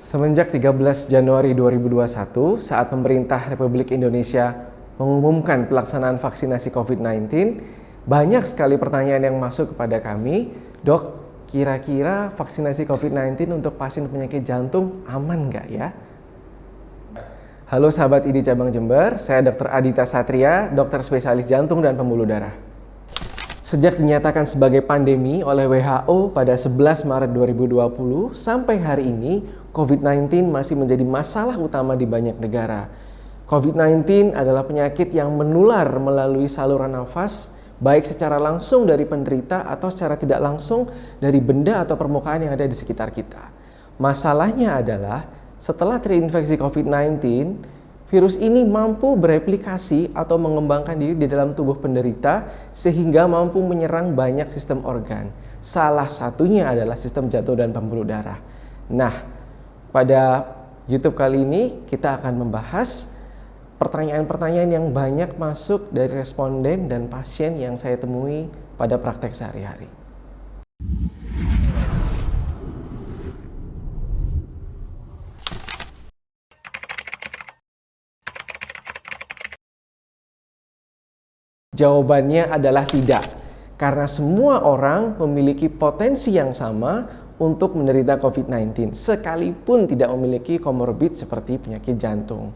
Semenjak 13 Januari 2021, saat pemerintah Republik Indonesia mengumumkan pelaksanaan vaksinasi COVID-19, banyak sekali pertanyaan yang masuk kepada kami, Dok, kira-kira vaksinasi COVID-19 untuk pasien penyakit jantung aman nggak ya? Halo sahabat ID Cabang Jember, saya Dr. Adita Satria, dokter spesialis jantung dan pembuluh darah. Sejak dinyatakan sebagai pandemi oleh WHO pada 11 Maret 2020 sampai hari ini, COVID-19 masih menjadi masalah utama di banyak negara. COVID-19 adalah penyakit yang menular melalui saluran nafas, baik secara langsung dari penderita atau secara tidak langsung dari benda atau permukaan yang ada di sekitar kita. Masalahnya adalah setelah terinfeksi COVID-19, virus ini mampu bereplikasi atau mengembangkan diri di dalam tubuh penderita sehingga mampu menyerang banyak sistem organ. Salah satunya adalah sistem jantung dan pembuluh darah. Nah, pada YouTube kali ini kita akan membahas pertanyaan-pertanyaan yang banyak masuk dari responden dan pasien yang saya temui pada praktek sehari-hari. Jawabannya adalah tidak, karena semua orang memiliki potensi yang sama untuk menderita COVID-19, sekalipun tidak memiliki komorbid seperti penyakit jantung.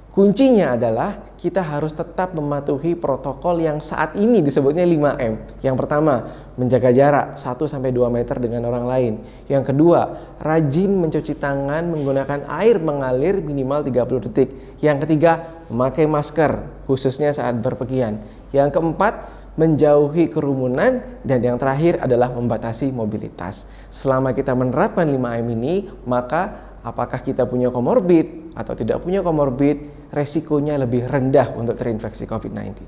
Kuncinya adalah kita harus tetap mematuhi protokol yang saat ini disebutnya 5M. Yang pertama, menjaga jarak 1-2 meter dengan orang lain. Yang kedua, rajin mencuci tangan menggunakan air mengalir minimal 30 detik. Yang ketiga, memakai masker, khususnya saat berpergian. Yang keempat, menjauhi kerumunan, dan yang terakhir adalah membatasi mobilitas. Selama kita menerapkan 5M ini, maka apakah kita punya komorbid atau tidak punya komorbid, resikonya lebih rendah untuk terinfeksi COVID-19.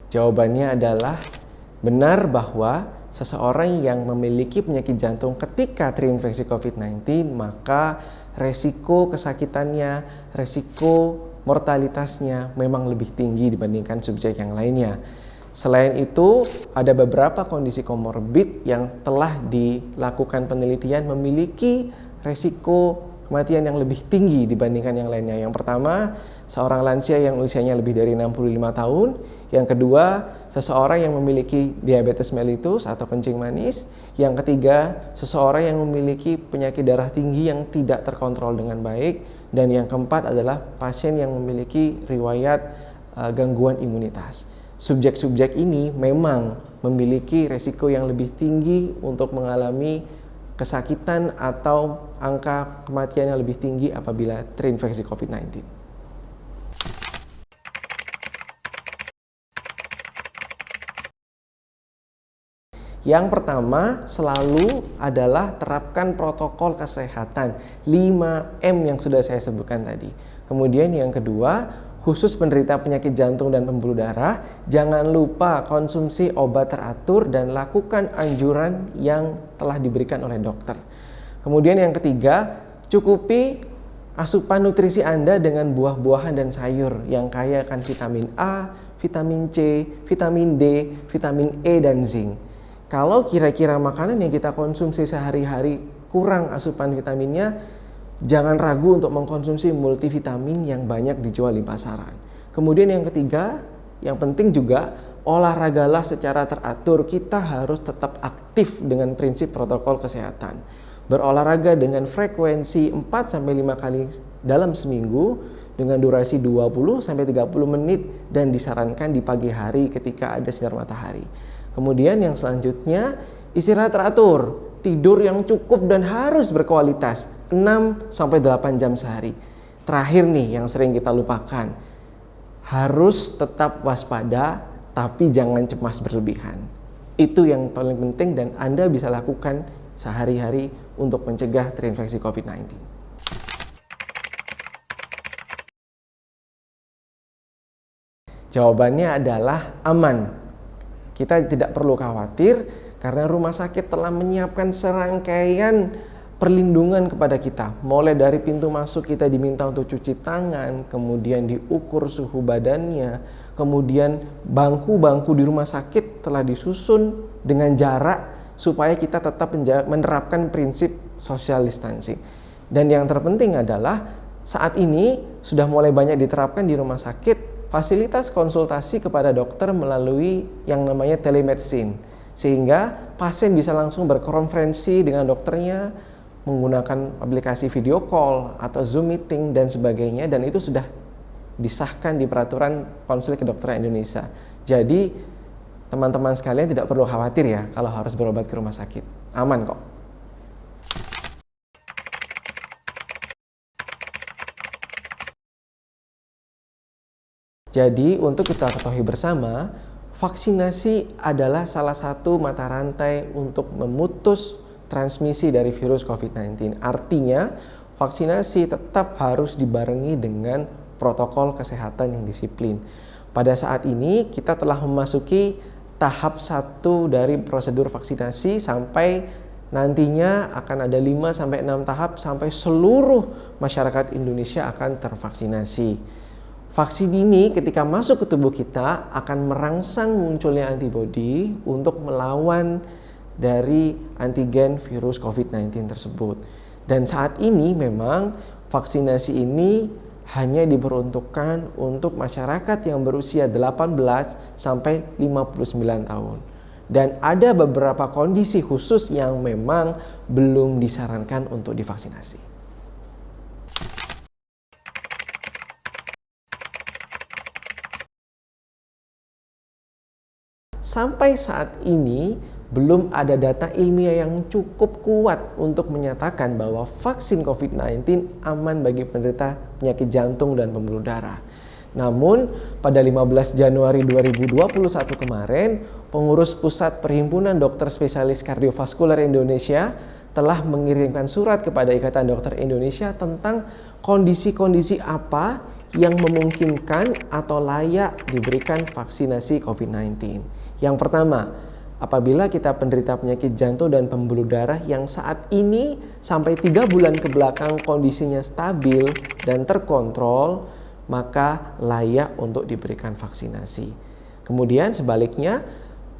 Jawabannya adalah benar bahwa seseorang yang memiliki penyakit jantung ketika terinfeksi COVID-19, maka resiko kesakitannya, resiko mortalitasnya memang lebih tinggi dibandingkan subjek yang lainnya. Selain itu, ada beberapa kondisi komorbid yang telah dilakukan penelitian memiliki resiko kematian yang lebih tinggi dibandingkan yang lainnya. Yang pertama, seorang lansia yang usianya lebih dari 65 tahun. Yang kedua, seseorang yang memiliki diabetes mellitus atau kencing manis. Yang ketiga, seseorang yang memiliki penyakit darah tinggi yang tidak terkontrol dengan baik. Dan yang keempat adalah pasien yang memiliki riwayat gangguan imunitas. Subjek-subjek ini memang memiliki resiko yang lebih tinggi untuk mengalami kesakitan atau angka kematian yang lebih tinggi apabila terinfeksi COVID-19. Yang pertama selalu adalah terapkan protokol kesehatan 5M yang sudah saya sebutkan tadi. Kemudian yang kedua, khusus penderita penyakit jantung dan pembuluh darah, jangan lupa konsumsi obat teratur dan lakukan anjuran yang telah diberikan oleh dokter. Kemudian yang ketiga, cukupi asupan nutrisi Anda dengan buah-buahan dan sayur yang kaya akan vitamin A, vitamin C, vitamin D, vitamin E, dan zinc. Kalau kira-kira makanan yang kita konsumsi sehari-hari kurang asupan vitaminnya, jangan ragu untuk mengkonsumsi multivitamin yang banyak dijual di pasaran. Kemudian yang ketiga, yang penting juga, olahragalah secara teratur. Kita harus tetap aktif dengan prinsip protokol kesehatan. Berolahraga dengan frekuensi 4-5 kali dalam seminggu dengan durasi 20-30 menit dan disarankan di pagi hari ketika ada sinar matahari. Kemudian yang selanjutnya, istirahat teratur, tidur yang cukup dan harus berkualitas 6-8 jam sehari. Terakhir nih yang sering kita lupakan, harus tetap waspada tapi jangan cemas berlebihan. Itu yang paling penting dan Anda bisa lakukan sehari-hari untuk mencegah terinfeksi COVID-19. Jawabannya adalah aman. Kita tidak perlu khawatir karena rumah sakit telah menyiapkan serangkaian perlindungan kepada kita. Mulai dari pintu masuk kita diminta untuk cuci tangan, kemudian diukur suhu badannya, kemudian bangku-bangku di rumah sakit telah disusun dengan jarak supaya kita tetap menerapkan prinsip social distancing. Dan yang terpenting adalah saat ini sudah mulai banyak diterapkan di rumah sakit fasilitas konsultasi kepada dokter melalui yang namanya telemedicine, sehingga pasien bisa langsung berkonferensi dengan dokternya menggunakan aplikasi video call atau Zoom meeting dan sebagainya, dan itu sudah disahkan di peraturan Konsil Kedokteran Indonesia. Jadi teman-teman sekalian tidak perlu khawatir ya kalau harus berobat ke rumah sakit. Aman kok. Jadi untuk kita ketahui bersama, vaksinasi adalah salah satu mata rantai untuk memutus transmisi dari virus COVID-19. Artinya, vaksinasi tetap harus dibarengi dengan protokol kesehatan yang disiplin. Pada saat ini kita telah memasuki tahap 1 dari prosedur vaksinasi sampai nantinya akan ada 5-6 tahap sampai seluruh masyarakat Indonesia akan tervaksinasi. Vaksin ini ketika masuk ke tubuh kita akan merangsang munculnya antibodi untuk melawan dari antigen virus COVID-19 tersebut. Dan saat ini memang vaksinasi ini hanya diperuntukkan untuk masyarakat yang berusia 18 sampai 59 tahun. Dan ada beberapa kondisi khusus yang memang belum disarankan untuk divaksinasi. Sampai saat ini belum ada data ilmiah yang cukup kuat untuk menyatakan bahwa vaksin COVID-19 aman bagi penderita penyakit jantung dan pembuluh darah. Namun, pada 15 Januari 2021 kemarin, pengurus Pusat Perhimpunan Dokter Spesialis Kardiovaskular Indonesia telah mengirimkan surat kepada Ikatan Dokter Indonesia tentang kondisi-kondisi apa yang memungkinkan atau layak diberikan vaksinasi COVID-19. Yang pertama, apabila kita penderita penyakit jantung dan pembuluh darah yang saat ini sampai 3 bulan ke belakang kondisinya stabil dan terkontrol, maka layak untuk diberikan vaksinasi. Kemudian sebaliknya,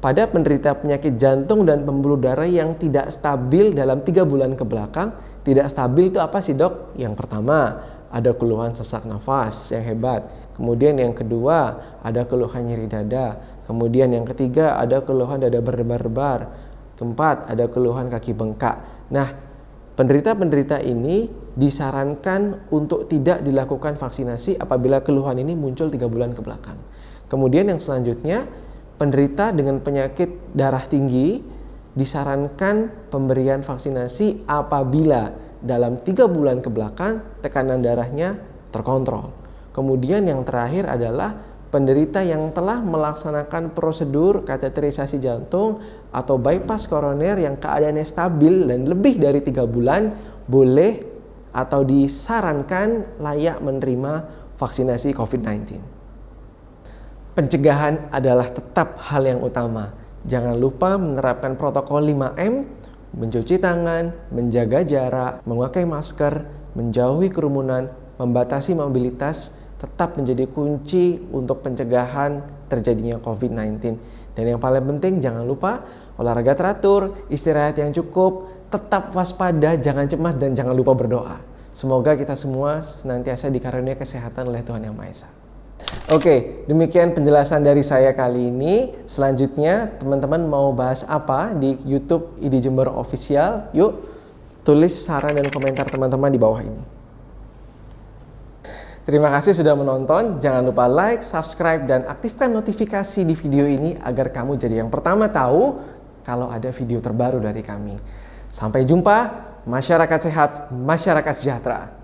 pada penderita penyakit jantung dan pembuluh darah yang tidak stabil dalam 3 bulan ke belakang, tidak stabil itu apa sih dok? Yang pertama, ada keluhan sesak nafas yang hebat. Kemudian yang kedua, ada keluhan nyeri dada. Kemudian yang ketiga, ada keluhan dada berdebar-debar. Keempat, ada keluhan kaki bengkak. Nah, penderita-penderita ini disarankan untuk tidak dilakukan vaksinasi apabila keluhan ini muncul 3 bulan ke belakang. Kemudian yang selanjutnya, penderita dengan penyakit darah tinggi disarankan pemberian vaksinasi apabila dalam 3 bulan ke belakang tekanan darahnya terkontrol. Kemudian yang terakhir adalah penderita yang telah melaksanakan prosedur kateterisasi jantung atau bypass koroner yang keadaannya stabil dan lebih dari 3 bulan boleh atau disarankan layak menerima vaksinasi COVID-19. Pencegahan adalah tetap hal yang utama. Jangan lupa menerapkan protokol 5M, mencuci tangan, menjaga jarak, memakai masker, menjauhi kerumunan, membatasi mobilitas, tetap menjadi kunci untuk pencegahan terjadinya COVID-19. Dan yang paling penting jangan lupa olahraga teratur, istirahat yang cukup, tetap waspada, jangan cemas dan jangan lupa berdoa. Semoga kita semua senantiasa dikaruniai kesehatan oleh Tuhan Yang Maha Esa. Oke, demikian penjelasan dari saya kali ini. Selanjutnya teman-teman mau bahas apa di YouTube ID Jember Official? Yuk tulis saran dan komentar teman-teman di bawah ini. Terima kasih sudah menonton. Jangan lupa like, subscribe, dan aktifkan notifikasi di video ini agar kamu jadi yang pertama tahu kalau ada video terbaru dari kami. Sampai jumpa, masyarakat sehat, masyarakat sejahtera.